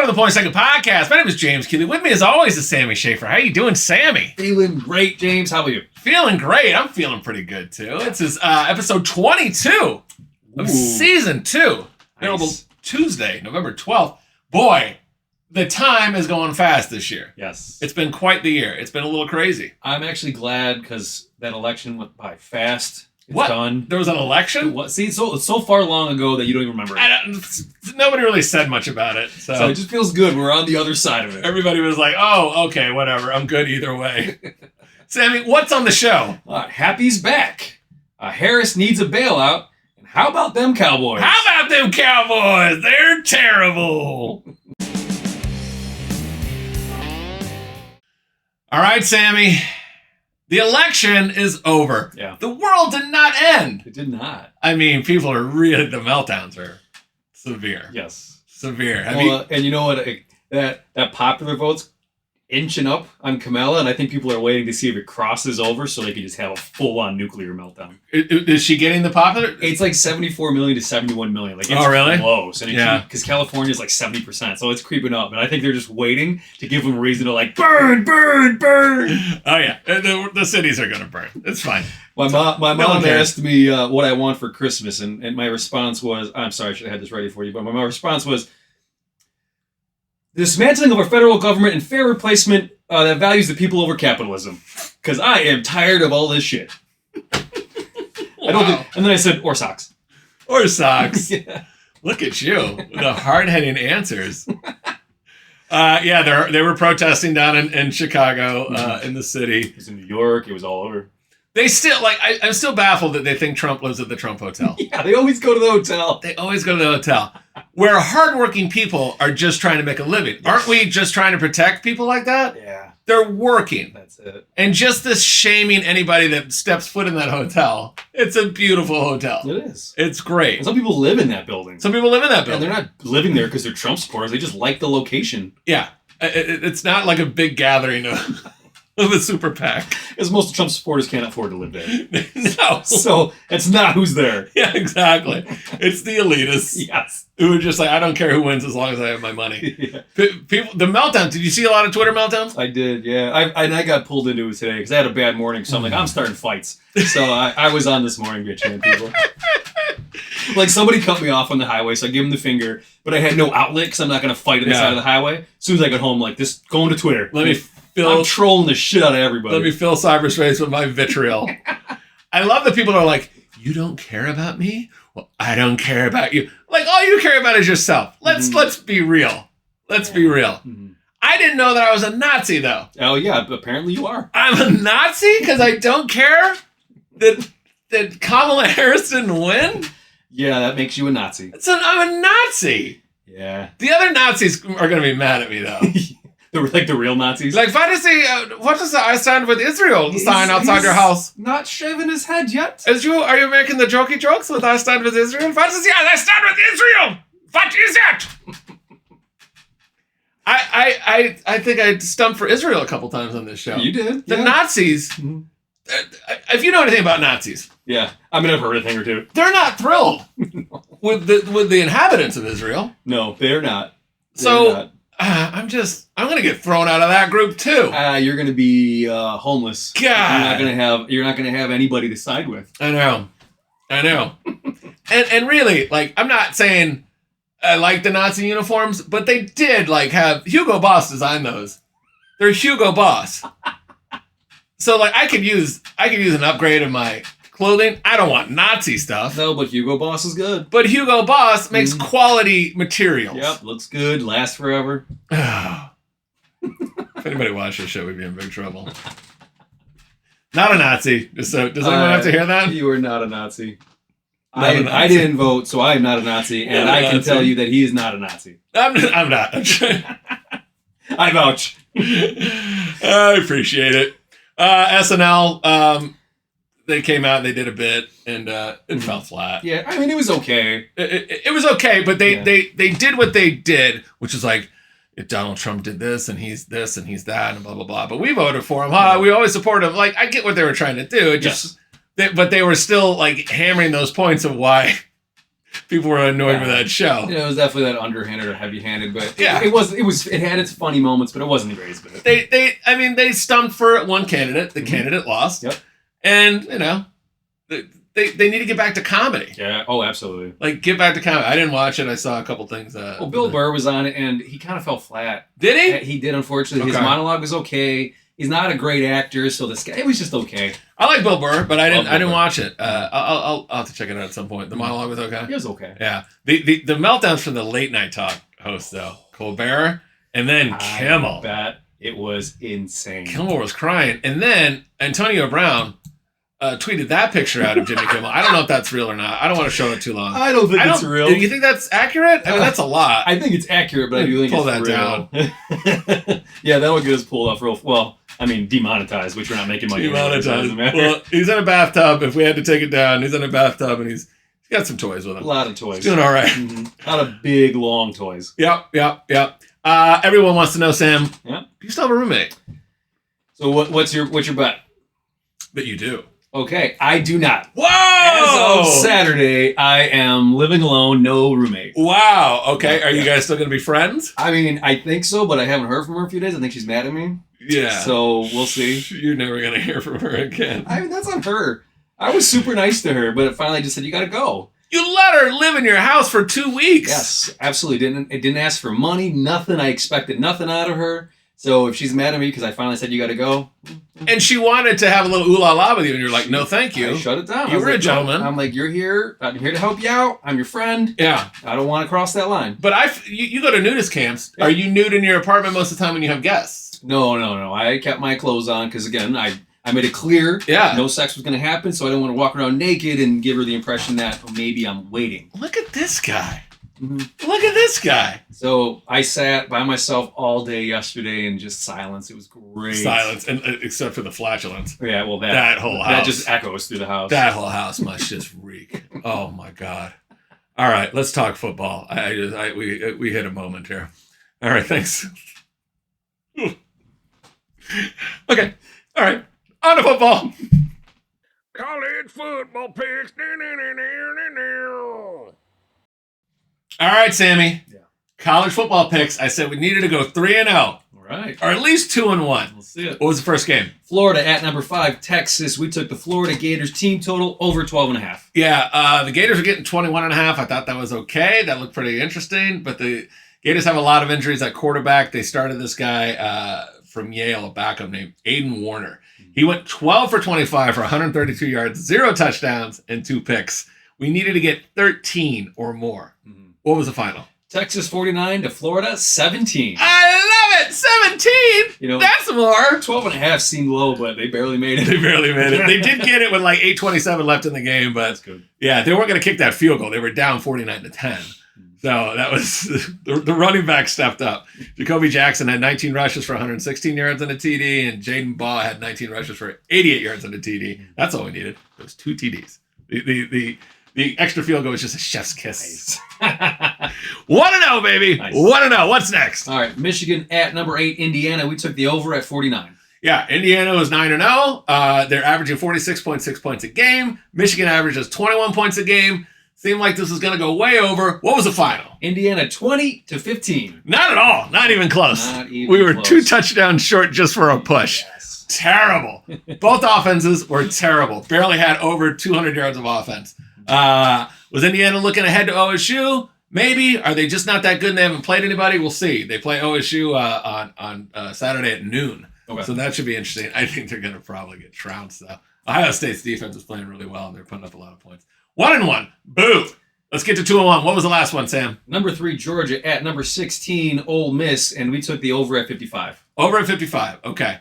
Welcome to the Point Second Podcast. My name is James Keeley. With me, as always, is Sammy Schaefer. How you doing, Sammy? Feeling great, James. How about you? Feeling great. I'm feeling pretty good, too. This is episode 22 of season 2. Available Tuesday, November 12th. Boy, the time is going fast this year. Yes. It's been quite the year. It's been a little crazy. I'm actually glad because that election went by fast. It's what? done. There was an election? What? See, it's so far long ago that you don't even remember it. Nobody really said much about it. So it just feels good. We're on the other side of it. Everybody was like, oh, okay, whatever. I'm good either way. Sammy, what's on the show? Happy's back. Harris needs a bailout. And how about them Cowboys? How about them Cowboys? They're terrible. All right, Sammy. The election is over. Yeah. The world did not end. It did not. I mean, people are really, the meltdowns are severe. Yes. Severe. And you know what? That popular vote's inching up on Kamala, and I think people are waiting to see if it crosses over so they can just have a full-on nuclear meltdown. Is she getting the popular? It's like 74 million to 71 million. Like, it's really? close. And yeah. Because California is like 70%, so it's creeping up. And I think they're just waiting to give them a reason to like, burn, burn, burn. Oh, yeah. The cities are going to burn. It's fine. My mom asked me what I want for Christmas, and my response was, I'm sorry, I should have had this ready for you, but my response was, the dismantling of our federal government and fair replacement that values the people over capitalism. Because I am tired of all this shit. Wow. And then I said, or socks. Or socks. Yeah. Look at you. The hard-hitting answers. They were protesting down in Chicago, in the city. It was in New York. It was all over. They still, I'm still baffled that they think Trump lives at the Trump Hotel. Yeah, they always go to the hotel. They always go to the hotel. Where hardworking people are just trying to make a living. Yes. Aren't we just trying to protect people like that? Yeah. They're working. That's it. And just this shaming anybody that steps foot in that hotel. It's a beautiful hotel. It is. It's great. And some people live in that building. Some people live in that building. And they're not living there because they're Trump supporters. They just like the location. Yeah. It's not like a big gathering of a super PAC. Because most Trump supporters can't afford to live there. No. So it's not who's there. Yeah, exactly. It's the elitists. Yes. Who are just like, I don't care who wins as long as I have my money. Yeah. People, the meltdown. Did you see a lot of Twitter meltdowns? I did, yeah. I got pulled into it today because I had a bad morning. So I'm like, I'm starting fights. So I was on this morning bitching at people. Like, somebody cut me off on the highway, so I give them the finger. But I had no outlet because I'm not going to fight on the side of the highway. As soon as I get home, like, just going to Twitter. I'm trolling the shit out of everybody. Let me fill cyberspace with my vitriol. I love that people are like, you don't care about me? Well, I don't care about you. Like, all you care about is yourself. Let's be real. Let's be real. Mm-hmm. I didn't know that I was a Nazi, though. Oh, yeah. Apparently you are. I'm a Nazi because I don't care that Kamala Harris didn't win? Yeah, that makes you a Nazi. I'm a Nazi. Yeah. The other Nazis are going to be mad at me, though. Like the real Nazis? Like, what is the I stand with Israel sign outside your house? Not shaving his head yet. Are you making the jokey jokes with I stand with Israel? What is the I stand with Israel? What is that? I think I stumped for Israel a couple times on this show. You did. The Nazis, if you know anything about Nazis. Yeah, I mean, I've heard a thing or two. They're not thrilled with the inhabitants of Israel. No, they're not. I'm going to get thrown out of that group too. You're going to be homeless. God. You're not going to have anybody to side with. I know. and really, like, I'm not saying I like the Nazi uniforms, but they did have Hugo Boss design those. They're Hugo Boss. So I could use an upgrade of my clothing. I don't want Nazi stuff. No, but Hugo Boss is good. But Hugo Boss makes quality materials. Yep, looks good, lasts forever. If anybody watched this show, we'd be in big trouble. Not a Nazi. Does anyone have to hear that? You are not a Nazi. I didn't vote, so I am not a Nazi, and I can tell you that he is not a Nazi. I'm not. I vouch. I appreciate it. SNL, they came out and they did a bit, and it fell flat. Yeah, I mean, it was okay. It was okay, but they did what they did, which is like, if Donald Trump did this, and he's this, and he's that, and blah, blah, blah. But we voted for him. We always support him. Like, I get what they were trying to do. It just, but they were still, hammering those points of why people were annoyed with that show. It was definitely that underhanded or heavy-handed, but Yeah. it had its funny moments, but it wasn't the greatest bit. They stumped for one candidate. The candidate lost. Yep. And, they need to get back to comedy. Yeah. Oh, absolutely. Like, get back to comedy. I didn't watch it. I saw a couple things. Well, Bill Burr was on it, and he kind of fell flat. Did he? He did, unfortunately. Okay. His monologue was okay. He's not a great actor, so it was just okay. I like Bill Burr, but I didn't watch it. I'll have to check it out at some point. The monologue was okay. It was okay. Yeah. The meltdowns for the late night talk hosts though, Colbert and then Kimmel. I bet it was insane. Kimmel was crying, and then Antonio Brown tweeted that picture out of Jimmy Kimmel. I don't know if that's real or not. I don't want to show it too long. I don't think it's real. Do you think that's accurate? I mean, that's a lot. I think it's accurate, but I do think pull it's that real. Down. Yeah, that'll get us pulled off real well. I mean, demonetized, which we're not making money. Demonetized. Well, he's in a bathtub. If we had to take it down, he's in a bathtub, and he's got some toys with him. A lot of toys. He's doing all right. Mm-hmm. A lot of big, long toys. Yep. Everyone wants to know, Sam. Yeah. Do you still have a roommate? So what's your bet? But you do. Okay, I do not. Whoa! As of Saturday, I am living alone, no roommate. Wow. Okay. Are you guys still going to be friends? I mean, I think so, but I haven't heard from her in a few days. I think she's mad at me. Yeah. So we'll see. You're never going to hear from her again. I mean, that's on her. I was super nice to her, but finally just said, you got to go. You let her live in your house for 2 weeks. Yes, absolutely. It didn't ask for money, nothing. I expected nothing out of her. So if she's mad at me because I finally said you got to go. And she wanted to have a little ooh la la with you, and you're like, no, thank you. I shut it down. You were a gentleman. I'm like, you're here. I'm here to help you out. I'm your friend. Yeah. I don't want to cross that line. But you go to nudist camps. Yeah. Are you nude in your apartment most of the time when you have guests? No. I kept my clothes on because, again, I made it clear no sex was going to happen, so I didn't want to walk around naked and give her the impression that maybe I'm waiting. Look at this guy. Mm-hmm. Look at this guy. So I sat by myself all day yesterday in just silence. It was great. Silence, and except for the flatulence. Yeah, well, that whole house. That just echoes through the house. That whole house must just reek. Oh, my God. All right, let's talk football. We hit a moment here. All right, thanks. Okay. All right. On to football. College football picks. All right, Sammy. Yeah. College football picks. I said we needed to go 3-0. All right. Or at least 2-1. We'll see it. What was the first game? Florida at number 5, Texas. We took the Florida Gators team total over 12.5. Yeah, the Gators are getting 21.5. I thought that was okay. That looked pretty interesting. But the Gators have a lot of injuries at quarterback. They started this guy from Yale, a backup named Aiden Warner. He went 12 for 25 for 132 yards, 0 touchdowns, and 2 picks. We needed to get 13 or more. Mm-hmm. What was the final? Texas 49 to Florida 17. I love it! 17! That's more. 12.5 seemed low, but they barely made it. They barely made it. They did get it with like 8:27 left in the game, but that's good. Yeah, they weren't going to kick that field goal. They were down 49-10. So that was the running back stepped up. Jacoby Jackson had 19 rushes for 116 yards and a TD, and Jaden Baugh had 19 rushes for 88 yards and a TD. That's all we needed. Those 2 TDs. The extra field goal was just a chef's kiss. Nice. 1-0, baby. Nice. 1-0. What's next? All right, Michigan at number 8, Indiana. We took the over at 49. Yeah, Indiana was 9-0. They're averaging 46.6 points a game. Michigan averages 21 points a game. Seemed like this was going to go way over. What was the final? Indiana 20 to 15. Not at all. Not even close. We were close. 2 touchdowns short just for a push. Yes. Terrible. Both offenses were terrible. Barely had over 200 yards of offense. Was Indiana looking ahead to OSU? Maybe. Are they just not that good and they haven't played anybody? We'll see. They play OSU on Saturday at noon. Okay. So that should be interesting. I think they're going to probably get trounced, though. Ohio State's defense is playing really well, and they're putting up a lot of points. 1-1. Boo. Let's get to 2-1. What was the last one, Sam? Number 3, Georgia at number 16, Ole Miss, and we took the over at 55. Over at 55. Okay.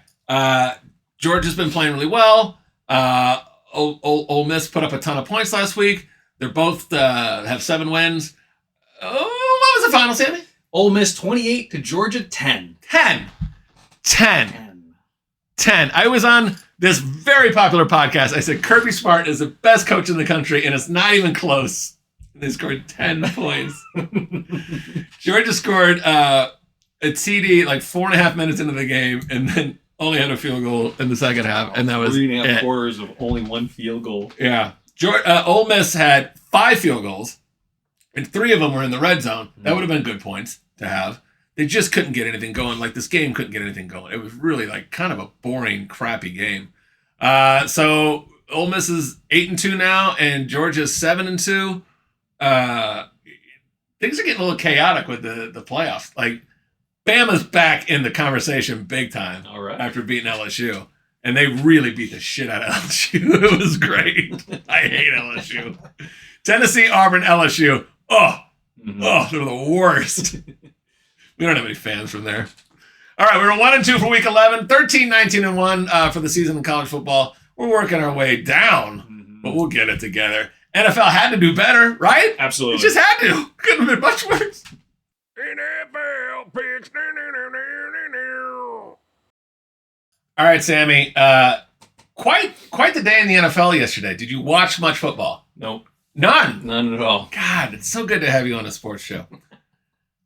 Georgia's been playing really well. Ole Miss put up a ton of points last week. They're both have 7 wins. Oh, what was the final, Sammy? Ole Miss 28 to Georgia 10. 10. I was on this very popular podcast. I said Kirby Smart is the best coach in the country, and it's not even close. They scored 10 points. Georgia scored a TD like 4.5 minutes into the game, and then only had a field goal in the second half, and that was 3.5 quarters of only 1 field goal. Yeah. Ole Miss had 5 field goals, and 3 of them were in the red zone. That would have been good points to have. They just couldn't get anything going. Like, this game couldn't get anything going. It was really, like, kind of a boring, crappy game. So Ole Miss is 8-2 now, and Georgia's 7-2. Things are getting a little chaotic with the playoffs. Like, Bama's back in the conversation big time. All right. After beating LSU. And they really beat the shit out of LSU. It was great. I hate LSU. Tennessee, Auburn, LSU. Oh, they're the worst. We don't have any fans from there. All right, we're 1-2 for week 11, 13-19-1 for the season in college football. We're working our way down, but we'll get it together. NFL had to do better, right? Absolutely. It just had to. Couldn't have been much worse. NFL picks. All right, Sammy. Quite the day in the NFL yesterday. Did you watch much football? Nope. None. None at all. God, it's so good to have you on a sports show.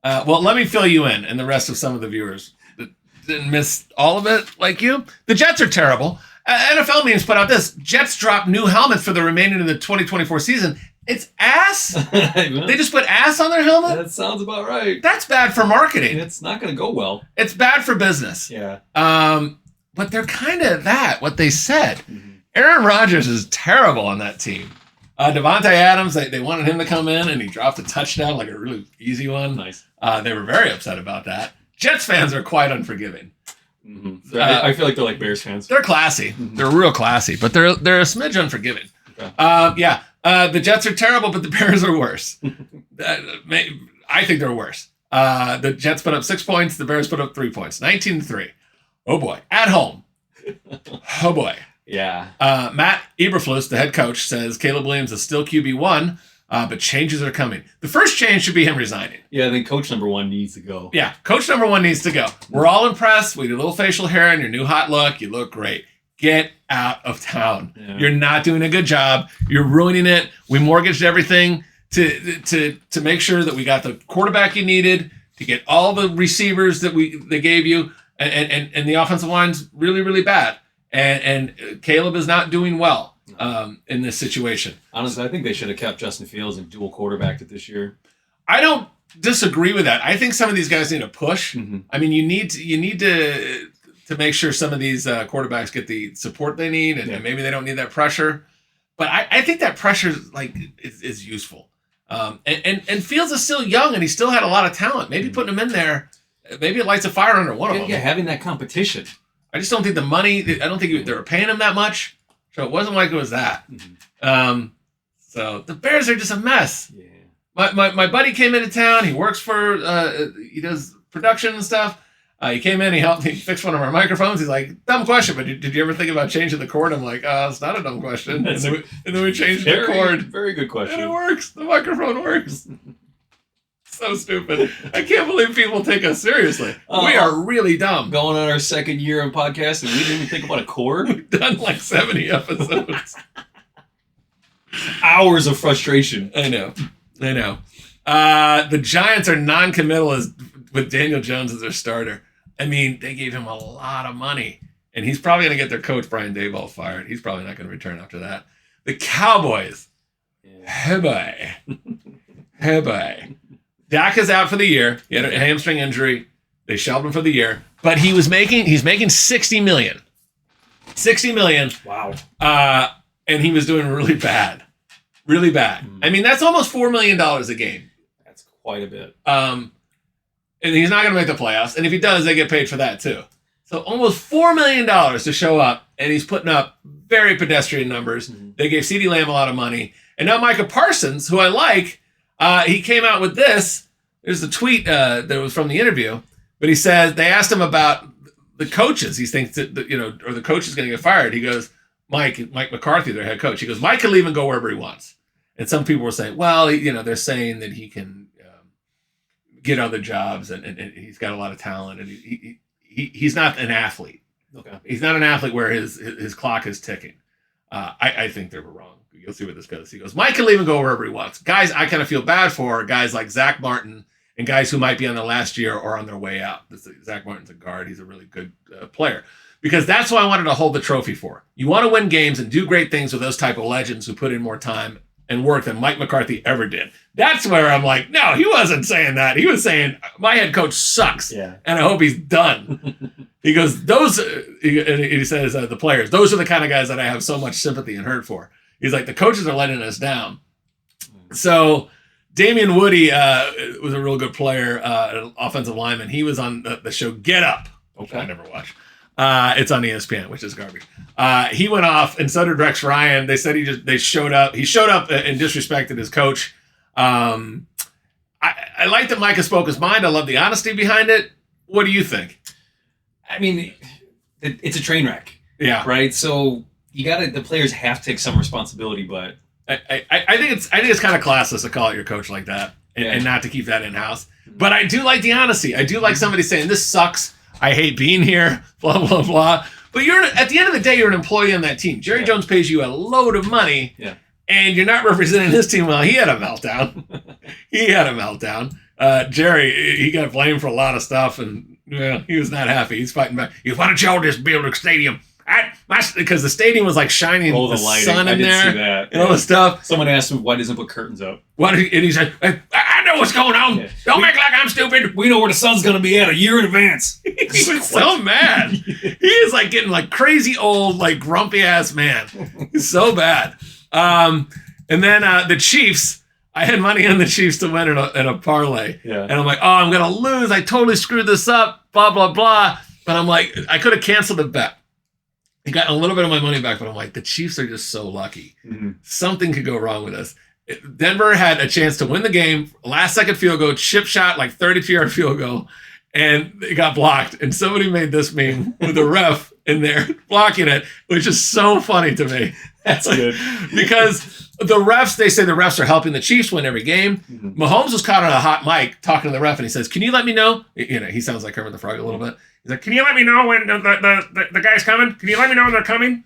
Well, let me fill you in and the rest of some of the viewers that didn't miss all of it like you. The Jets are terrible. NFL memes put out this. Jets drop new helmets for the remainder of the 2024 season. It's ass? They just put ass on their helmet? That sounds about right. That's bad for marketing. It's not going to go well. It's bad for business. Yeah. But they're kind of what they said. Aaron Rodgers is terrible on that team. Devontae Adams, they wanted him to come in, and he dropped a touchdown, like a really easy one. Nice. They were very upset about that. Jets fans are quite unforgiving. I feel like they're like Bears fans. They're classy. They're real classy, but they're a smidge unforgiving. Okay. The Jets are terrible, but the Bears are worse. I think they're worse. The Jets put up 6 points. The Bears put up 3 points. 19-3. Oh, boy. At home. Oh, boy. Yeah. Matt Eberflus, the head coach, says Caleb Williams is still QB1, but changes are coming. The first change should be him resigning. Yeah, I think coach number 1 needs to go. Yeah, coach number 1 needs to go. We're all impressed with your little facial hair and your new hot look. You look great. Get out of town. Yeah. You're not doing a good job. You're ruining it. We mortgaged everything to make sure that we got the quarterback you needed, to get all the receivers that they gave you, and the offensive line's really, really bad. And Caleb is not doing well in this situation. Honestly, I think they should have kept Justin Fields and dual quarterbacked it this year. I don't disagree with that. I think some of these guys need a push. I mean, you need to make sure some of these quarterbacks get the support they need, and maybe they don't need that pressure. But I think that pressure is useful. And Fields is still young, and he still had a lot of talent. Maybe putting him in there, maybe it lights a fire under one of them. Yeah, having that competition. I just don't think the money. I don't think they were paying him that much, so it wasn't like it was that. So the Bears are just a mess. Yeah. My buddy came into town. He works for he does production and stuff. He came in. He helped me fix one of our microphones. He's like, dumb question, but did you ever think about changing the cord? I'm like, it's not a dumb question. And then we changed the cord. Very good question. And it works. The microphone works. So stupid. I can't believe people take us seriously. We are really dumb. Going on our 2nd year of podcasting, we didn't even think about a cord. We've done like 70 episodes. Hours of frustration. I know. The Giants are non-committal with Daniel Jones as their starter. I mean, they gave him a lot of money, and he's probably going to get their coach, Brian Daboll, fired. He's probably not going to return after that. The Cowboys. Hey, boy. Dak is out for the year. He had a hamstring injury. They shelved him for the year. But he's making $60 million. $60 million. Wow. And he was doing really bad. Really bad. I mean, that's almost $4 million a game. That's quite a bit. And he's not going to make the playoffs. And if he does, they get paid for that too. So almost $4 million to show up. And he's putting up very pedestrian numbers. They gave CeeDee Lamb a lot of money. And now Micah Parsons, who I like, he came out with this. There's a tweet that was from the interview, but he says they asked him about the coaches. He thinks that or the coach is going to get fired. He goes, Mike McCarthy, their head coach. He goes, Mike can leave and go wherever he wants. And some people were saying, well, they're saying that he can get other jobs and he's got a lot of talent and he's not an athlete. Okay, he's not an athlete where his clock is ticking. I think they were wrong. You'll see where this goes. He goes, Mike can leave and go wherever he wants. Guys, I kind of feel bad for guys like Zach Martin and guys who might be on their last year or on their way out. Zach Martin's a guard. He's a really good player. Because that's what I wanted to hold the trophy for. You want to win games and do great things with those type of legends who put in more time and work than Mike McCarthy ever did. That's where I'm like, no, he wasn't saying that. He was saying, my head coach sucks, and I hope he's done. He goes, he says, the players, those are the kind of guys that I have so much sympathy and hurt for. He's like, the coaches are letting us down. So Damian Woody was a real good player, an offensive lineman. He was on the show Get Up, which I never watched. It's on ESPN, which is garbage. He went off, and so did Rex Ryan. They said they showed up. He showed up and disrespected his coach. I like that Micah spoke his mind. I love the honesty behind it. What do you think? I mean, it's a train wreck. Yeah. Right. So the players have to take some responsibility, but I think it's kind of classless to call out your coach like that and not to keep that in house. But I do like the honesty. I do like somebody saying this sucks. I hate being here. Blah blah blah. But at the end of the day, you're an employee on that team. Jerry Jones pays you a load of money. Yeah. And you're not representing his team well. He had a meltdown. Jerry, he got blamed for a lot of stuff, and he was not happy. He's fighting back. Why don't y'all just build a stadium? Because the stadium was like shining the sun in there and all this stuff. Someone asked him why doesn't put curtains up. And he said, I know what's going on. Yeah. Don't make like I'm stupid. We know where the sun's going to be at a year in advance. He was so mad. He is like getting like crazy old, like grumpy ass man. He's so bad. And then the Chiefs, I had money on the Chiefs to win in a parlay. Yeah. And I'm like, oh, I'm going to lose. I totally screwed this up, blah, blah, blah. But I'm like, I could have canceled the bet. I got a little bit of my money back, but I'm like, the Chiefs are just so lucky. Mm-hmm. Something could go wrong with us. Denver had a chance to win the game, last second field goal, chip shot, like 32-yard field goal, and it got blocked. And somebody made this meme with the ref in there blocking it, which is so funny to me. That's good. Because they say the refs are helping the Chiefs win every game. Mm-hmm. Mahomes was caught on a hot mic talking to the ref, and he says, can you let me know? He sounds like Kermit the Frog a little bit. He's like, can you let me know when the guy's coming? Can you let me know when they're coming?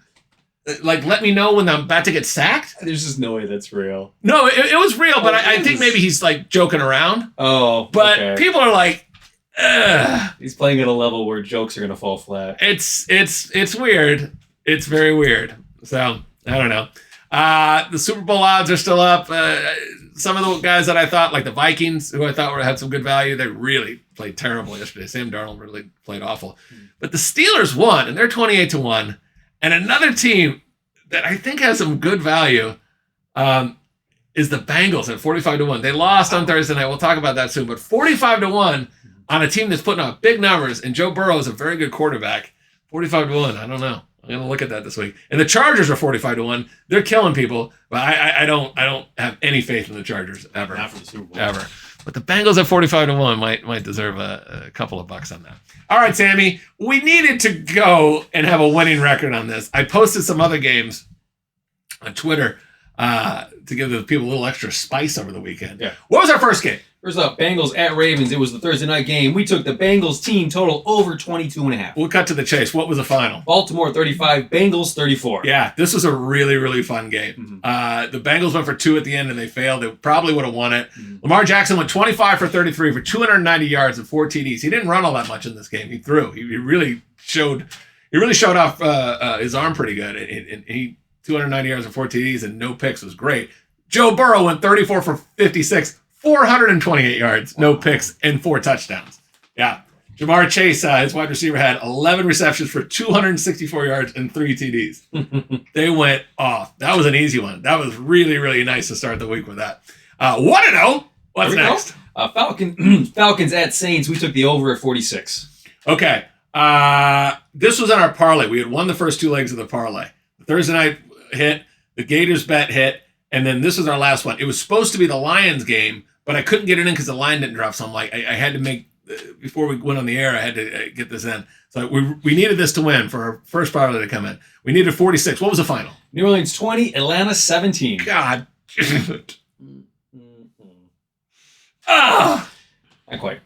Like, let me know when I'm about to get sacked? There's just no way that's real. No, it was real, but I think maybe he's, like, joking around. Oh, but people are like, ugh. He's playing at a level where jokes are going to fall flat. It's weird. It's very weird. So, I don't know. The Super Bowl odds are still up. Some of the guys that I thought, like the Vikings, who I thought had some good value, they really played terrible yesterday. Sam Darnold really played awful. But the Steelers won, and they're 28-1. And another team that I think has some good value is the Bengals at 45-1. They lost on Thursday night. We'll talk about that soon. But 45-1 on a team that's putting up big numbers, and Joe Burrow is a very good quarterback. 45-1. I don't know. I'm gonna look at that this week. And the Chargers are 45-1. They're killing people, but I don't have any faith in the Chargers ever. Not for the Super Bowl. Ever. But the Bengals at 45-1 might deserve a couple of bucks on that. All right, Sammy, we needed to go and have a winning record on this. I posted some other games on Twitter to give the people a little extra spice over the weekend. Yeah. What was our first game? First up, Bengals at Ravens. It was the Thursday night game. We took the Bengals team total over 22.5. We'll cut to the chase. What was the final? Baltimore 35, Bengals 34. Yeah, this was a really, really fun game. Mm-hmm. The Bengals went for 2 at the end, and they failed. They probably would have won it. Mm-hmm. Lamar Jackson went 25 for 33 for 290 yards and 4 TDs. He didn't run all that much in this game. He threw. He really showed off his arm pretty good. And he 290 yards and 4 TDs and no picks was great. Joe Burrow went 34 for 56. 428 yards, no picks, and 4 touchdowns. Yeah. Jamar Chase, his wide receiver, had 11 receptions for 264 yards and 3 TDs. They went off. That was an easy one. That was really, really nice to start the week with that. 1-0. What's next? Falcons at Saints. We took the over at 46. Okay. This was on our parlay. We had won the first 2 legs of the parlay. The Thursday night hit. The Gators bet hit. And then this was our last one. It was supposed to be the Lions game, but I couldn't get it in because the line didn't drop. So I'm like, I had to make, before we went on the air, I had to get this in. So we needed this to win for our first parlay to come in. We needed 46. What was the final? New Orleans 20, Atlanta 17. God. Ah. Not quite.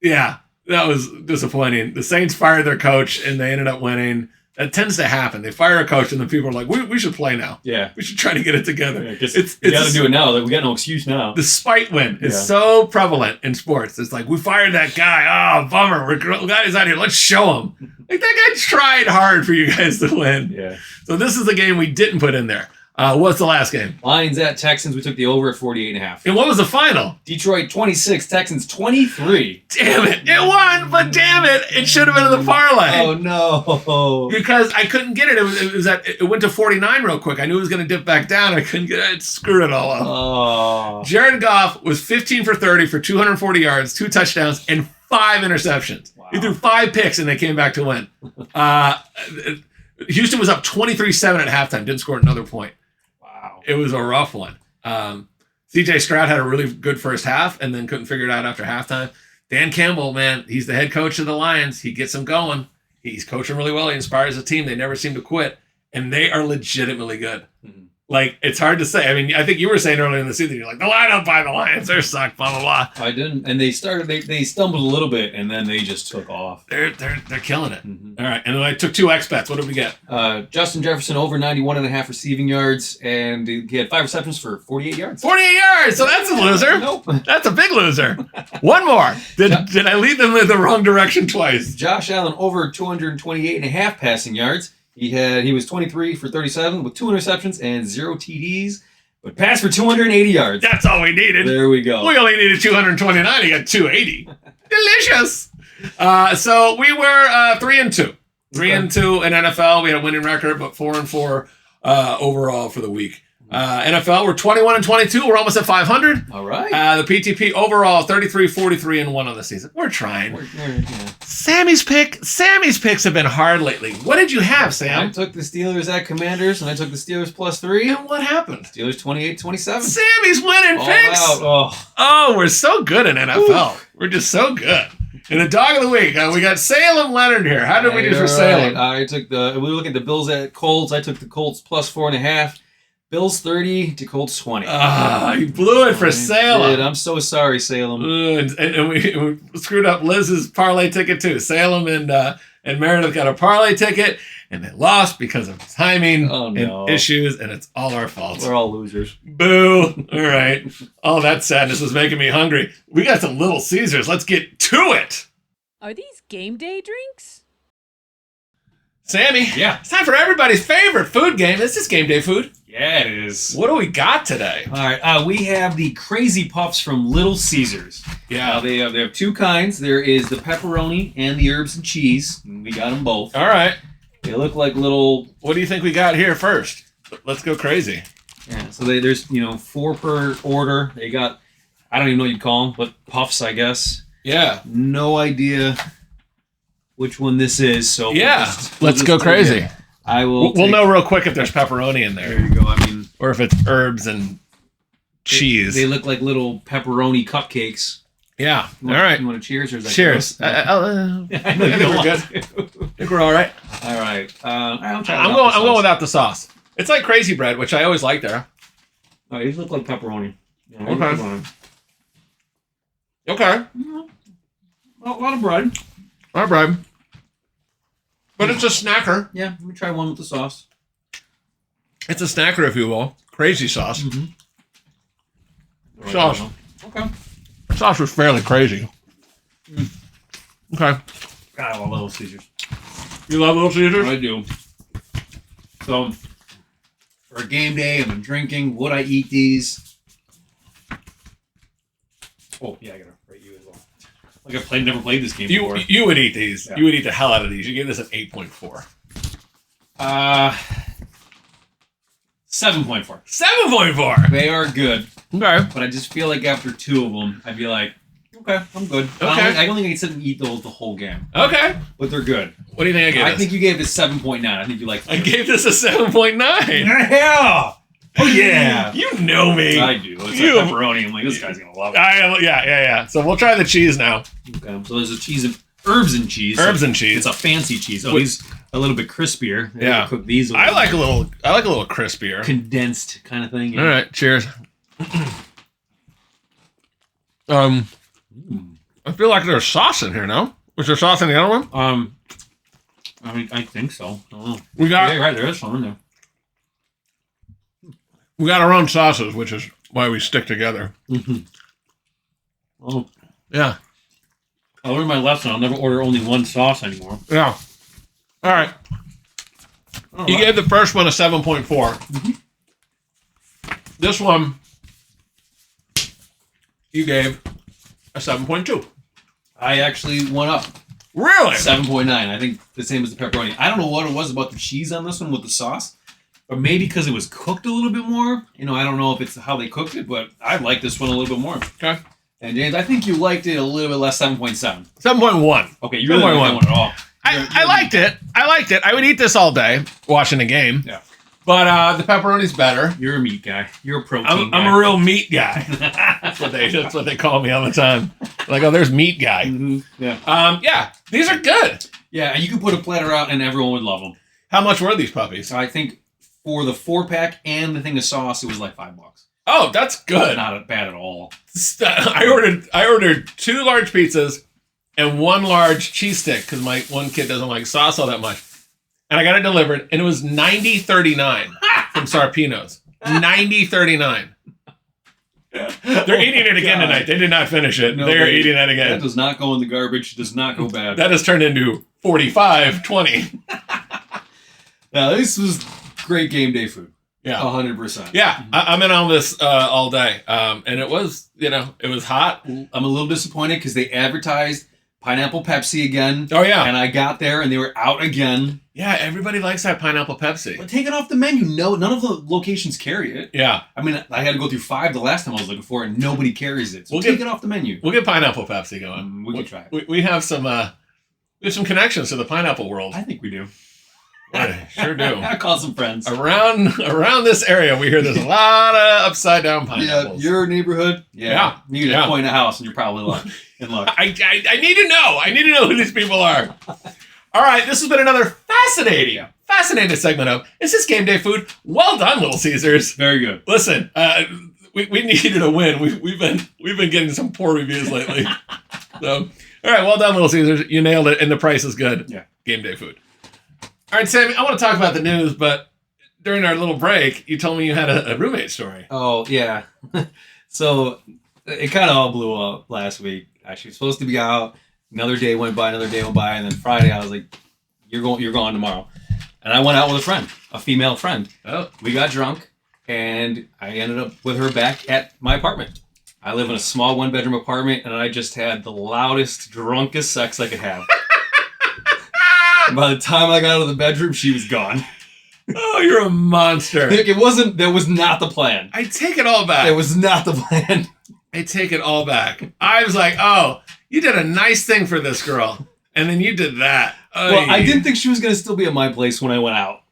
Yeah, that was disappointing. The Saints fired their coach, and they ended up winning. That tends to happen. They fire a coach, and then people are like, we should play now. Yeah. We should try to get it together. Yeah, we got to do it now. Like, we got no excuse now. The spite win is so prevalent in sports. It's like, we fired that guy. Oh, bummer. We're glad he's out here. Let's show him. Like, that guy tried hard for you guys to win. Yeah. So this is the game we didn't put in there. What's the last game? Lions at Texans. We took the over at 48.5. And what was the final? Detroit 26, Texans 23. Damn it. It won, but damn it. It should have been in the parlay. Oh, no. Because I couldn't get it. It went to 49 real quick. I knew it was going to dip back down. I couldn't get it. It screwed it all up. Oh. Jared Goff was 15 for 30 for 240 yards, 2 touchdowns, and 5 interceptions. Wow. He threw 5 picks, and they came back to win. Houston was up 23-7 at halftime. Didn't score another point. Wow. It was a rough one. C.J. Stroud had a really good first half and then couldn't figure it out after halftime. Dan Campbell, man, he's the head coach of the Lions. He gets them going. He's coaching really well. He inspires the team. They never seem to quit, and they are legitimately good. Mm-hmm. Like, it's hard to say. I mean, I think you were saying earlier in the season, you're like, the lineup by the Lions, they're suck, blah, blah, blah. I didn't, and they stumbled a little bit, and then they just took off. They're killing it. Mm-hmm. All right, and then I took 2 X-Bets. What did we get? Justin Jefferson over 91.5 receiving yards, and he had 5 receptions for 48 yards. 48 yards, so that's a loser. Nope. That's a big loser. One more. Did I lead them in the wrong direction twice? Josh Allen over 228.5 passing yards. He was 23 for 37 with 2 interceptions and 0 TDs, but passed for 280 yards. That's all we needed. There we go. We only needed 229. He got 280. Delicious. So we were 3-2. 3-2 in NFL. We had a winning record, but 4-4 overall for the week. NFL, we're 21-22. We're almost at 500. All right. The PTP overall 33-43-1 on the season. We're trying. Yeah. Sammy's picks have been hard lately. What did you have, Sam? I took the Steelers at Commanders, and I took the Steelers +3. And what happened? Steelers 28-27. Sammy's winning picks. Oh, we're so good in NFL. Ooh. We're just so good. And the dog of the week, we got Salem Leonard here. How did we do for Salem? We were looking at the Bills at Colts. I took the Colts +4.5. Bills 30 to Colts 20. You blew it for Salem. Dude, I'm so sorry, Salem. And we screwed up Liz's parlay ticket too. Salem and Meredith got a parlay ticket, and they lost because of timing and issues, and it's all our fault. We're all losers. Boo. All right. All that sadness was making me hungry. We got some Little Caesars. Let's get to it. Are these game day drinks? Sammy. Yeah. It's time for everybody's favorite food game. This is game day food. Yeah, it is. What do we got today? All right, we have the Crazy Puffs from Little Caesars. Yeah. They have 2 kinds. There is the pepperoni and the herbs and cheese. We got them both. All right. They look like little... What do you think we got here first? Let's go crazy. Yeah, so there's 4 per order. They got, I don't even know what you'd call them, but puffs, I guess. Yeah. No idea which one this is, so... Yeah, let's go crazy. We'll know real quick if there's pepperoni in there. There you go. I mean, or if it's herbs and cheese. They look like little pepperoni cupcakes. Yeah. All right. You want to cheers? Or is that cheers. I know you don't want to. I think we're all right. All right. I'm going without the sauce. It's like Crazy Bread, which I always like there. Oh, these look like pepperoni. Yeah, Okay. A lot of bread. A lot of bread. But it's a snacker. Yeah, let me try one with the sauce. It's a snacker, if you will. Crazy sauce. Mm-hmm. Sauce. Okay. Sauce was fairly crazy. Okay. God, I love Little Caesars. You love Little Caesars? I do. So, for a game day, I'm drinking. Would I eat these? Oh, yeah, I gotta rate you as well. Like never played this game before. You would eat these. Yeah. You would eat the hell out of these. You gave this an 8.4. 7.4. 7.4. They are good. Okay. But I just feel like after 2 of them, I'd be like, okay, I'm good. Okay. I don't think I can sit and eat the whole game. Okay. But they're good. What do you think I gave this? I think you gave this 7.9. I think you liked it. I gave this a 7.9. Yeah. Oh, yeah. You know me. I do. It's like pepperoni. I'm like, this guy's going to love it. Yeah. So we'll try the cheese now. Okay. So there's a cheese and herbs and cheese. Herbs and cheese. It's a fancy cheese. Oh, these a little bit crispier. Yeah. Cook these. I like a little crispier. Condensed kind of thing. Yeah. All right. Cheers. I feel like there's sauce in here, no? Was there sauce in the other one? I mean, I think so. I don't know. We got right. There is some in there. We got our own sauces, which is why we stick together. Mm-hmm. Oh, yeah. I learned my lesson. I'll never order only one sauce anymore. Yeah. All right. You gave the first one a 7.4. Mm-hmm. this one you gave a 7.2. I actually went up Really? 7.9. I think the same as the pepperoni. I don't know what it was about the cheese on this one with the sauce, or maybe because it was cooked a little bit more. You know, I don't know if it's how they cooked it, but I like this one a little bit more. Okay. And James, I think you liked it a little bit less, 7.7. 7.1. Okay, you really didn't like that one at all. I liked it. I liked it. I would eat this all day watching a game. Yeah. But the pepperoni's better. You're a meat guy. You're a protein guy. I'm a real meat guy. That's what they call me all the time. Like, oh, there's meat guy. Mm-hmm. Yeah. Yeah, these are good. Yeah, and you could put a platter out and everyone would love them. How much were these puppies? So I think for the 4-pack and the thing of sauce, it was like $5. Oh, that's good. Not bad at all. I ordered 2 large pizzas and 1 large cheese stick because my one kid doesn't like sauce all that much. And I got it delivered, and it was $90.39 from Sarpino's. $90.39. They're eating it again tonight. They did not finish it. No, They're eating that That again. does not go in the garbage. Does not go bad. That has turned into $45.20. Now, this was great game day food. Yeah. 100%. Yeah, I'm in on this all day. And it was, it was hot. I'm a little disappointed because they advertised Pineapple Pepsi again. Oh, yeah. And I got there and they were out again. Yeah, everybody likes that pineapple Pepsi. But take it off the menu. No, none of the locations carry it. Yeah. I mean, I had to go through 5 the last time I was looking for it, and nobody carries it. So We'll take get- it off the menu. We'll get pineapple Pepsi going. We can try it. We have some connections to the pineapple world. I think we do. Yeah, sure do. I'll call some friends. Around this area, we hear there's a lot of upside down pineapples. Yeah, your neighborhood. Yeah. You get a point in a house, and you're probably in luck. I need to know. I need to know who these people are. All right, this has been another fascinating segment of Is This Game Day Food? Well done, Little Caesars. Very good. Listen, we needed a win. We've been getting some poor reviews lately. So, all right, well done, Little Caesars. You nailed it, and the price is good. Yeah. Game Day Food. All right, Sammy, I want to talk about the news, but during our little break, you told me you had a roommate story. Oh, yeah. So it kind of all blew up last week. Actually, supposed to be out. Another day went by, and then Friday I was like, you're gone tomorrow. And I went out with a friend, a female friend. Oh. We got drunk, and I ended up with her back at my apartment. I live in a small 1-bedroom apartment, and I just had the loudest, drunkest sex I could have. By the time I got out of the bedroom, she was gone. Oh, you're a monster. That was not the plan. I take it all back. It was not the plan. I take it all back. I was like, oh, you did a nice thing for this girl. And then you did that. Well, I didn't think she was going to still be at my place when I went out.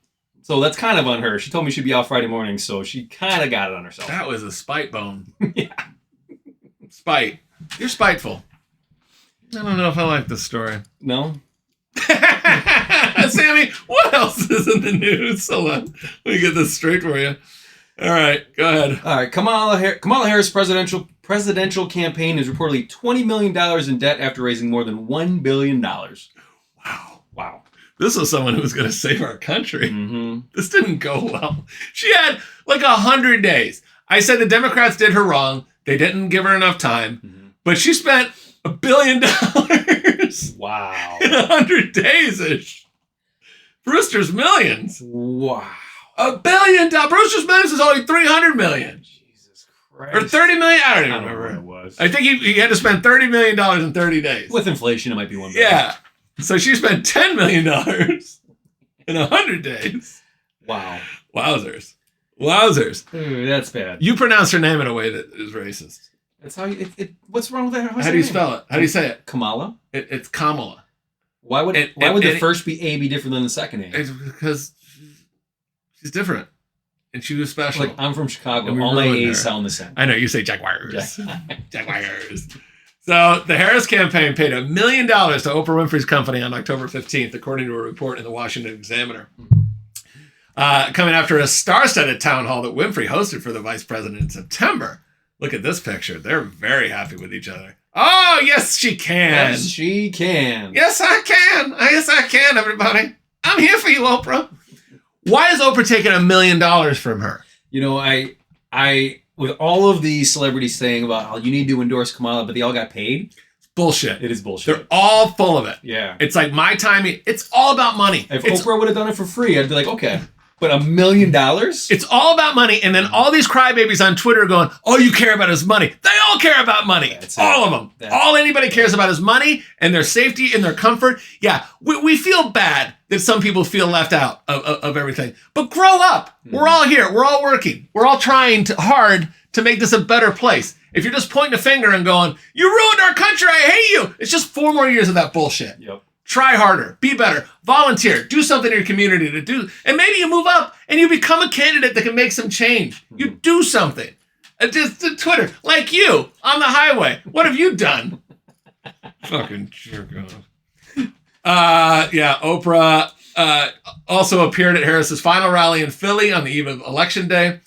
So that's kind of on her. She told me she'd be out Friday morning, so she kind of got it on herself. That was a spite bone. Yeah. Spite. You're spiteful. I don't know if I like this story. No? Sammy, what else is in the news? Hold on. Let me get this straight for you. All right, go ahead. All right, Kamala Harris' presidential campaign is reportedly $20 million in debt after raising more than $1 billion. Wow. This was someone who was going to save our country. Mm-hmm. This didn't go well. She had like 100 days. I said the Democrats did her wrong. They didn't give her enough time. Mm-hmm. But she spent $1 billion Wow. in 100 days-ish. Brewster's Millions. Wow. $1 billion. Brewster's Millions is only $300 million. Jesus Christ. Or $30 million. I don't even I don't know remember. what it was. I think he had to spend $30 million in 30 days. With inflation, it might be $1 billion. Yeah. So she spent $10 million in 100 days. Wow. Wowzers. Ooh, that's bad. You pronounce her name in a way that is racist. That's how you... what's wrong with that? How do you spell it? How do you say it? Kamala? It's Kamala. Why would And the first A be different than the second A? It's because she's different. And she was special. Like, I'm from Chicago. And we All my ruined her. A's sound the same. I know, you say Jaguars. Jaguars. So the Harris campaign paid $1 million to Oprah Winfrey's company on October 15th, according to a report in the Washington Examiner. Coming after a star-studded town hall that Winfrey hosted for the vice president in September. Look at this picture. They're very happy with each other. Oh, yes, she can. Yes, she can. Yes, I can. Yes, I can, everybody. I'm here for you, Oprah. Why is Oprah taking $1 million from her? You know, I with all of these celebrities saying about how you need to endorse Kamala, but they all got paid. Bullshit. It is bullshit. They're all full of it. Yeah. It's like my timing. It's all about money. If It's Oprah would have done it for free, I'd be like, okay. But $1 million? It's all about money. And then all these crybabies on Twitter are going, all you care about is money. They all care about money. All of them. All anybody cares about is money and their safety and their comfort. Yeah, we feel bad that some people feel left out of everything. But grow up. We're all here. We're all working. We're all trying hard to make this a better place. If you're just pointing a finger and going, you ruined our country, I hate you. It's just 4 more years of that bullshit. Yep. Try harder, be better, volunteer, do something in your community to do, and maybe you move up and you become a candidate that can make some change. You do something. Just Twitter, like you, on the highway. What have you done? Fucking jerk off. Yeah, Oprah also appeared at Harris's final rally in Philly on the eve of Election Day.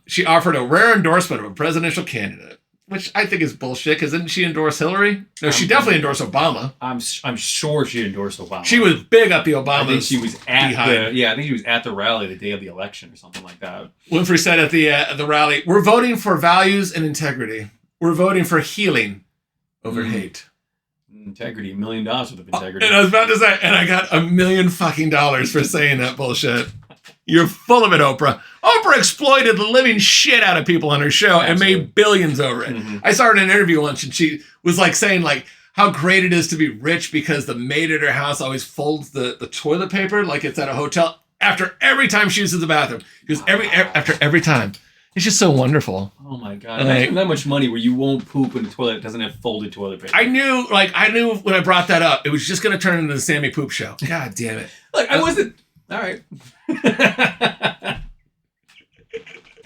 She offered a rare endorsement of a presidential candidate, which I think is bullshit, because didn't she endorse Hillary? No, she definitely endorsed Obama. I'm sure she endorsed Obama. She was big up the Obama. I think she was at the rally the day of the election or something like that. Winfrey said at the rally, "We're voting for values and integrity. We're voting for healing over hate." Integrity, $1 million worth of integrity. And I was about to say, and I got $1 million fucking dollars for saying that bullshit. You're full of it, Oprah. Oprah exploited the living shit out of people on her show and made billions over it. I saw her in an interview once, and she was like saying like how great it is to be rich because the maid at her house always folds the toilet paper like it's at a hotel after every time she uses the bathroom. Because after every time. It's just so wonderful. Oh my God. Imagine that much money where you won't poop in the toilet that doesn't have folded toilet paper. I knew when I brought that up, it was just going to turn into the Sammy Poop Show. God damn it. Look, I wasn't... All right.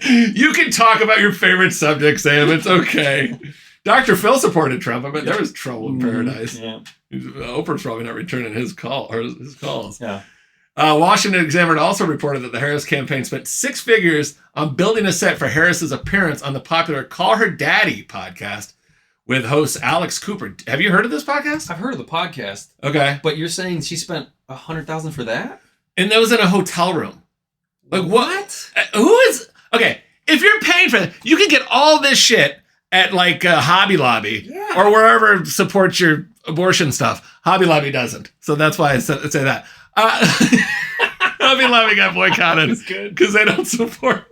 You can talk about your favorite subject, Sam. It's okay. Dr. Phil supported Trump. I bet there was trouble in paradise. Yeah. Oprah's probably not returning his calls. Yeah. Washington Examiner also reported that the Harris campaign spent 6 figures on building a set for Harris's appearance on the popular Call Her Daddy podcast with host Alex Cooper. Have you heard of this podcast? I've heard of the podcast. Okay. But you're saying she spent $100,000 for that? And that was in a hotel room. Like what? Who is... Okay, if you're paying for it, you can get all this shit at like Hobby Lobby or wherever supports your abortion stuff. Hobby Lobby doesn't. So that's why I say that. Hobby Lobby got boycotted because they don't support.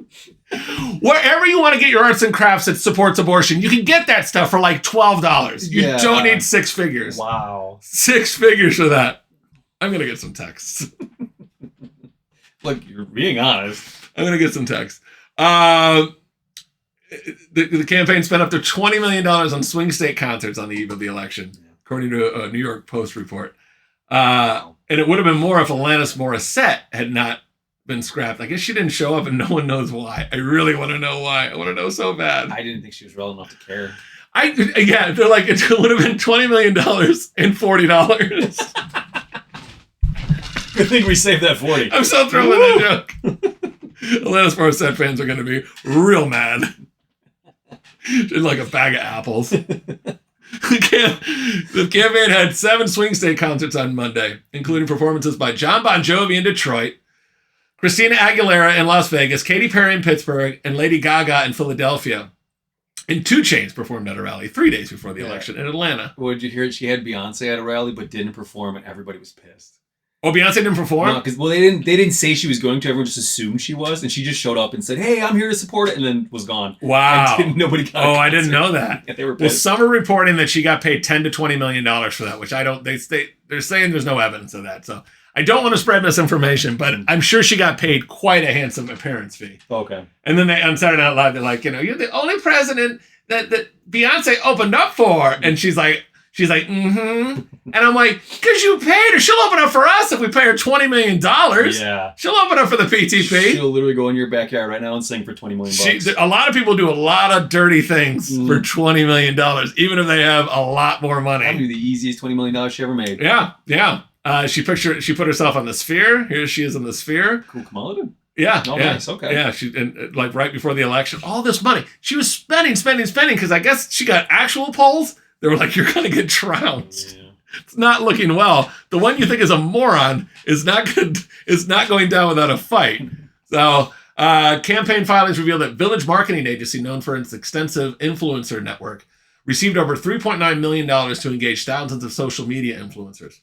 Wherever you want to get your arts and crafts that supports abortion, you can get that stuff for like $12. You don't need 6 figures. Wow. 6 figures for that. I'm going to get some texts. Look, you're being honest. I'm going to get some texts. The campaign spent up to $20 million on swing state concerts on the eve of the election, according to a New York Post report. And it would have been more if Alanis Morissette had not been scrapped. I guess she didn't show up and no one knows why. I really want to know why. I want to know so bad. I didn't think she was relevant enough to care. They're like, it would have been $20 million and $40. Good thing we saved that 40. I'm so thrilled with that joke. Alanis Morissette fans are going to be real mad. Like a bag of apples. The campaign had 7 swing state concerts on Monday, including performances by John Bon Jovi in Detroit, Christina Aguilera in Las Vegas, Katy Perry in Pittsburgh, and Lady Gaga in Philadelphia. And 2 Chainz performed at a rally 3 days before the election in Atlanta. Well, did you hear she had Beyonce at a rally but didn't perform and everybody was pissed? Oh, Beyonce didn't perform? No, because they didn't say she was going to. Everyone just assumed she was, and she just showed up and said, "Hey, I'm here to support it," and then was gone. Wow! Nobody got. I didn't know that. Yeah, they were pissed. Well, some are reporting that she got paid $10 to $20 million for that, which I don't. They're saying there's no evidence of that, so I don't want to spread misinformation, but I'm sure she got paid quite a handsome appearance fee. Okay. And then on Saturday Night Live, they're like, you're the only president that Beyonce opened up for, and she's like. Mm-hmm. And I'm like, because you paid her. She'll open up for us if we pay her $20 million. Yeah. She'll open up for the PTP. She'll literally go in your backyard right now and sing for $20 million. A lot of people do a lot of dirty things for $20 million, even if they have a lot more money. That'd be the easiest $20 million she ever made. Yeah. She put herself on the Sphere. Here she is on the Sphere. Cool Kamala did. Yeah. Oh, nice. Okay. Yeah. And like right before the election, all this money. She was spending because I guess she got actual polls. They were like, you're going to get trounced. Yeah. It's not looking well. The one you think is a moron is not good. Is not going down without a fight. So campaign filings reveal that Village Marketing Agency, known for its extensive influencer network, received over $3.9 million to engage thousands of social media influencers.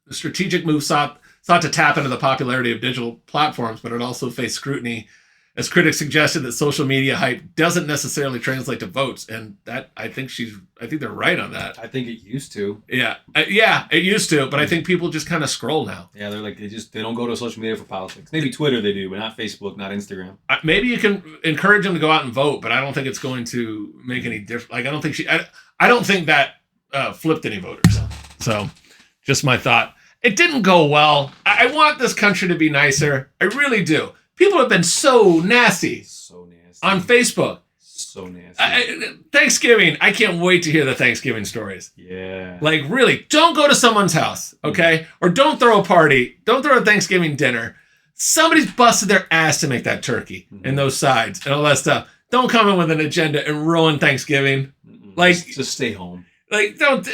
The strategic move sought sought to tap into the popularity of digital platforms, but it also faced scrutiny as critics suggested that social media hype doesn't necessarily translate to votes. And that I think they're right on that. I think it used to. Yeah. It used to, but I think people just kind of scroll now. Yeah, they're like, they don't go to social media for politics. Maybe Twitter they do, but not Facebook, not Instagram. Maybe you can encourage them to go out and vote, but I don't think it's going to make any difference. Like, I don't think that flipped any voters. So just my thought. It didn't go well. I want this country to be nicer. I really do. People have been so nasty. So nasty. On Facebook. So nasty. Thanksgiving, I can't wait to hear the Thanksgiving stories. Yeah. Like, really, don't go to someone's house, okay? Or don't throw a party. Don't throw a Thanksgiving dinner. Somebody's busted their ass to make that turkey and those sides and all that stuff. Don't come in with an agenda and ruin Thanksgiving. Like, just stay home. Like, don't.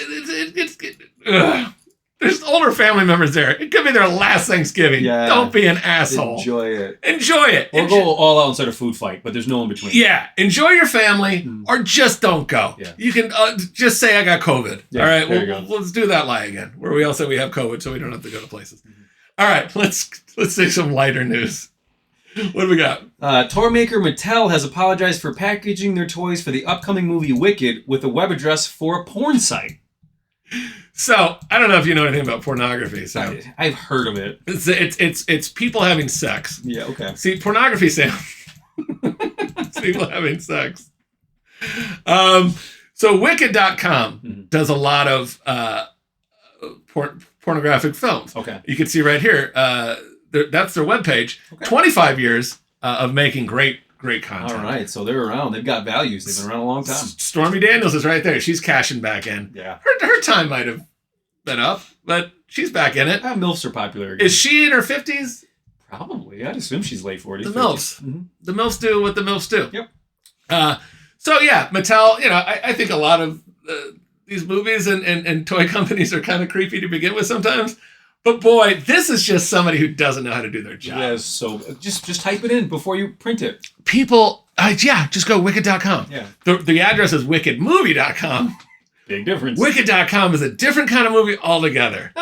There's older family members there. It could be their last Thanksgiving. Yeah. Don't be an asshole. Enjoy it. Enjoy it. Or go all out instead of food fight, but there's no in between. Yeah. Enjoy your family or just don't go. Yeah. You can just say I got COVID. Yeah, all right. Let's do that lie again where we all say we have COVID so we don't have to go to places. All right. Let's say some lighter news. What do we got? Toy maker Mattel has apologized for packaging their toys for the upcoming movie Wicked with a web address for a porn site. So I don't know if you know anything about pornography. So I've heard of it. It's people having sex. Yeah. Okay. See, pornography, Sam. It's people having sex. So Wicked.com does a lot of pornographic films. Okay. You can see right here. That's their webpage. Okay. 25 years of making great content. All right, so they're around. They've got values. They've been around a long time. Stormy Daniels is right there. She's cashing back in. Yeah. Her time might have been up, but she's back in it. MILFs are popular again. Is she in her 50s? Probably. I'd assume she's late 40s. The MILFs. Mm-hmm. The MILFs do what the MILFs do. Yep. So, yeah, Mattel, I think a lot of these movies and toy companies are kind of creepy to begin with sometimes. But boy, this is just somebody who doesn't know how to do their job. Yeah, so just type it in before you print it. People, just go wicked.com. Yeah. The address is wickedmovie.com. Big difference. Wicked.com is a different kind of movie altogether.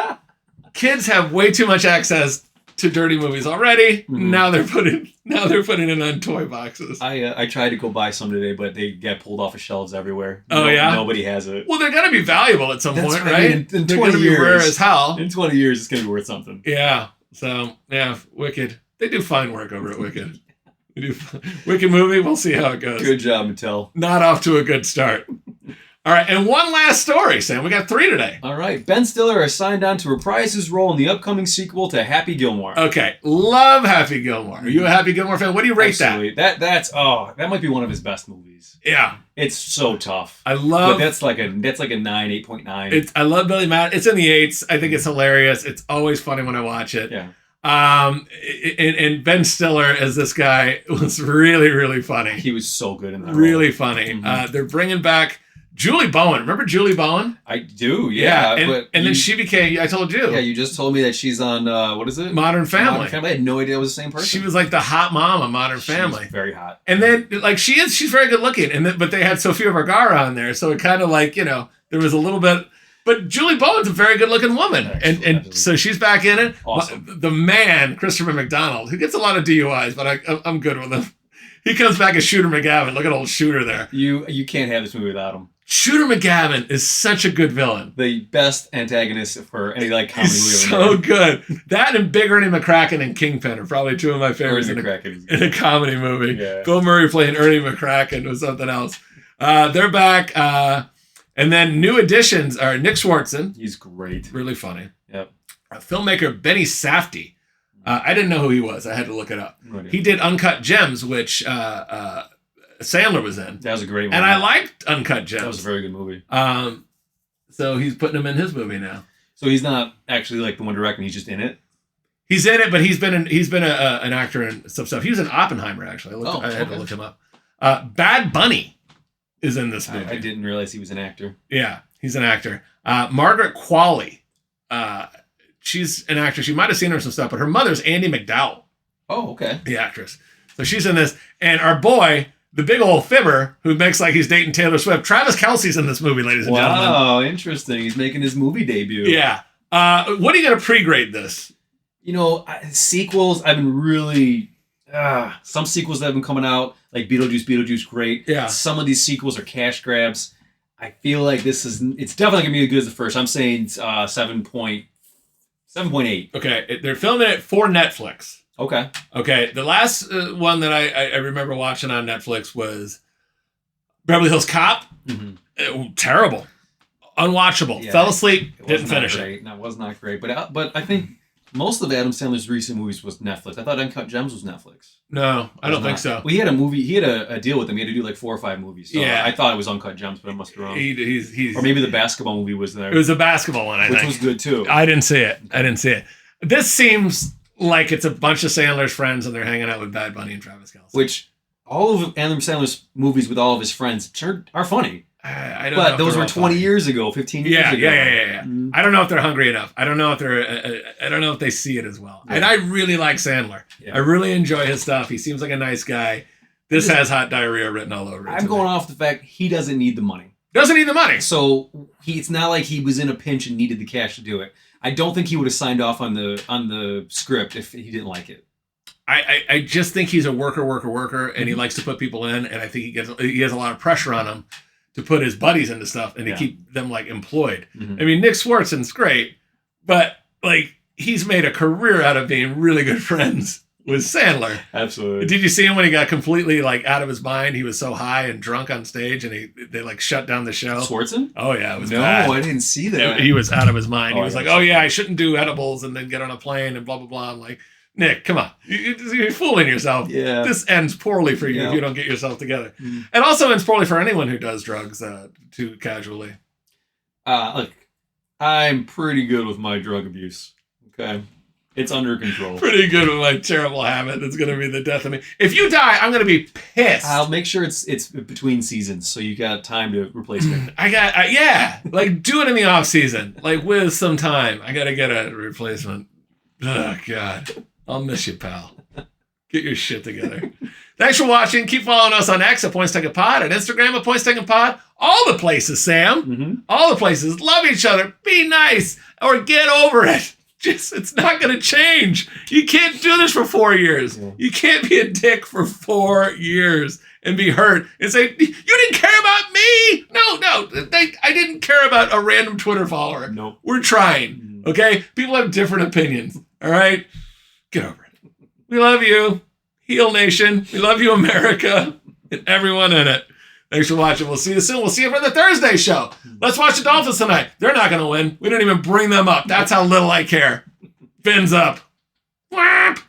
Kids have way too much access to dirty movies already. Mm-hmm. Now they're putting it on toy boxes. I tried to go buy some today, but they get pulled off of shelves everywhere. Yeah? Nobody has it. Well, they're going to be valuable at some point, right? I mean, in 20 years. Rare as hell. In 20 years, it's going to be worth something. Yeah. So, yeah, Wicked. They do fine work over at Wicked. They do Wicked movie. We'll see how it goes. Good job, Mattel. Not off to a good start. All right, and one last story, Sam. We got 3 today. All right. Ben Stiller has signed on to reprise his role in the upcoming sequel to Happy Gilmore. Okay. Love Happy Gilmore. Are you a Happy Gilmore fan? What do you rate that? That might be one of his best movies. Yeah. It's so tough. But that's like a 8.9. I love Billy Madison. It's in the 8s. I think it's hilarious. It's always funny when I watch it. Yeah. And Ben Stiller as this guy was really, really funny. He was so good in that really role. Funny. Mm-hmm. They're bringing back Julie Bowen. Remember Julie Bowen? I do, yeah. And then she became, I told you. Yeah, you just told me that she's on, what is it? Modern Family. I had no idea it was the same person. She was like the hot mom on Modern Family. She's very hot. And then, she's very good looking. But they had Sofia Vergara on there. So it kind of there was a little bit. But Julie Bowen's a very good looking woman. And so she's back in it. Awesome. The man, Christopher McDonald, who gets a lot of DUIs, but I'm good with him. He comes back as Shooter McGavin. Look at old Shooter there. You can't have this movie without him. Shooter McGavin is such a good villain. The best antagonist for any comedy movie. So good. That and Big Ernie McCracken and Kingpin are probably 2 of my favorites in a comedy movie. Yeah. Bill Murray playing Ernie McCracken was something else. They're back. And then new additions are Nick Swartzen. He's great. Really funny. Yep. Filmmaker Benny Safdie. I didn't know who he was. I had to look it up. Right. He did Uncut Gems, which Sandler was in. That was a great one. And I liked Uncut Gems. That was a very good movie. So he's putting him in his movie now. So he's not actually the one directing. He's just in it. He's in it, but he's been an actor in some stuff. He was in Oppenheimer actually. I had to look him up. Bad Bunny is in this movie. I didn't realize he was an actor. Yeah, he's an actor. Margaret Qualley. She's an actress. You might have seen her in some stuff, but her mother's Andie MacDowell. Oh, okay. The actress. So she's in this. And our boy, the big old fibber, who makes like he's dating Taylor Swift, Travis Kelce's in this movie, ladies and gentlemen. Wow, interesting. He's making his movie debut. Yeah. What are you going to pre-grade this? Sequels. I've been really some sequels that have been coming out, like Beetlejuice, great. Yeah. Some of these sequels are cash grabs. I feel like it's definitely gonna be as good as the first. I'm saying 7.8. Okay, they're filming it for Netflix. Okay. Okay, the last one that I remember watching on Netflix was Beverly Hills Cop. Terrible. Unwatchable. Yeah, Fell asleep, it didn't was not finish great. it. No, it was not great. But I think most of Adam Sandler's recent movies was Netflix. I thought Uncut Gems was Netflix. No, I don't think so. Well, he had a movie. He had a deal with them. He had to do like 4 or 5 movies. So Yeah. I thought it was Uncut Gems, but I must be wrong. He's Or maybe the basketball movie was there. It was a basketball one, I which think. was good too. I didn't see it. This seems like it's a bunch of Sandler's friends and they're hanging out with Bad Bunny and Travis Kelce. Which all of Adam Sandler's movies with all of his friends are funny. I don't know. But if those they're were all 20 funny. years ago, 15 years ago. Yeah. Mm. I don't know if they're hungry enough. I don't know if I don't know if they see it as well. Yeah. And I really like Sandler. Yeah. I really enjoy his stuff. He seems like a nice guy. This has hot diarrhea written all over it. I'm going off the fact he doesn't need the money. Doesn't need the money. So it's not like he was in a pinch and needed the cash to do it. I don't think he would have signed off on the script if he didn't like it. I just think he's a worker, and he likes to put people in, and I think he has a lot of pressure on him to put his buddies into stuff and to keep them like employed. Mm-hmm. I mean, Nick Swartzen's great, but like he's made a career out of being really good friends with Sandler. Absolutely. Did you see him when he got completely like out of his mind? He was so high and drunk on stage, and they like shut down the show. Swartzen? Oh yeah, it was No, bad. I didn't see that. He was out of his mind. Oh, He was I like, gotta "Oh check yeah, that. I shouldn't do edibles and then get on a plane and blah blah blah." I'm like, Nick, come on, you're fooling yourself. Yeah. This ends poorly for you Yeah. if you don't get yourself together, Mm. and also ends poorly for anyone who does drugs too casually. Look, I'm pretty good with my drug abuse. Okay, it's under control. Pretty good with my terrible habit. That's gonna be the death of me. If you die, I'm gonna be pissed. I'll make sure it's between seasons, so you got time to replace it. Like do it in the off season, like with some time. I gotta get a replacement. Oh God, I'll miss you, pal. Get your shit together. Thanks for watching. Keep following us on X at Points Taken Pod, and Instagram at Points Taken Pod. All the places, Sam. Mm-hmm. All the places. Love each other. Be nice, or get over it. It's not going to change. You can't do this for 4 years. Yeah. You can't be a dick for 4 years and be hurt and say, you didn't care about me. No. I didn't care about a random Twitter follower. Nope. We're trying, okay? People have different opinions, all right? Get over it. We love you, Heel Nation. We love you, America, and everyone in it. Thanks for watching. We'll see you soon. We'll see you for the Thursday show. Let's watch the Dolphins tonight. They're not going to win. We don't even bring them up. That's how little I care. Fins up. Whap!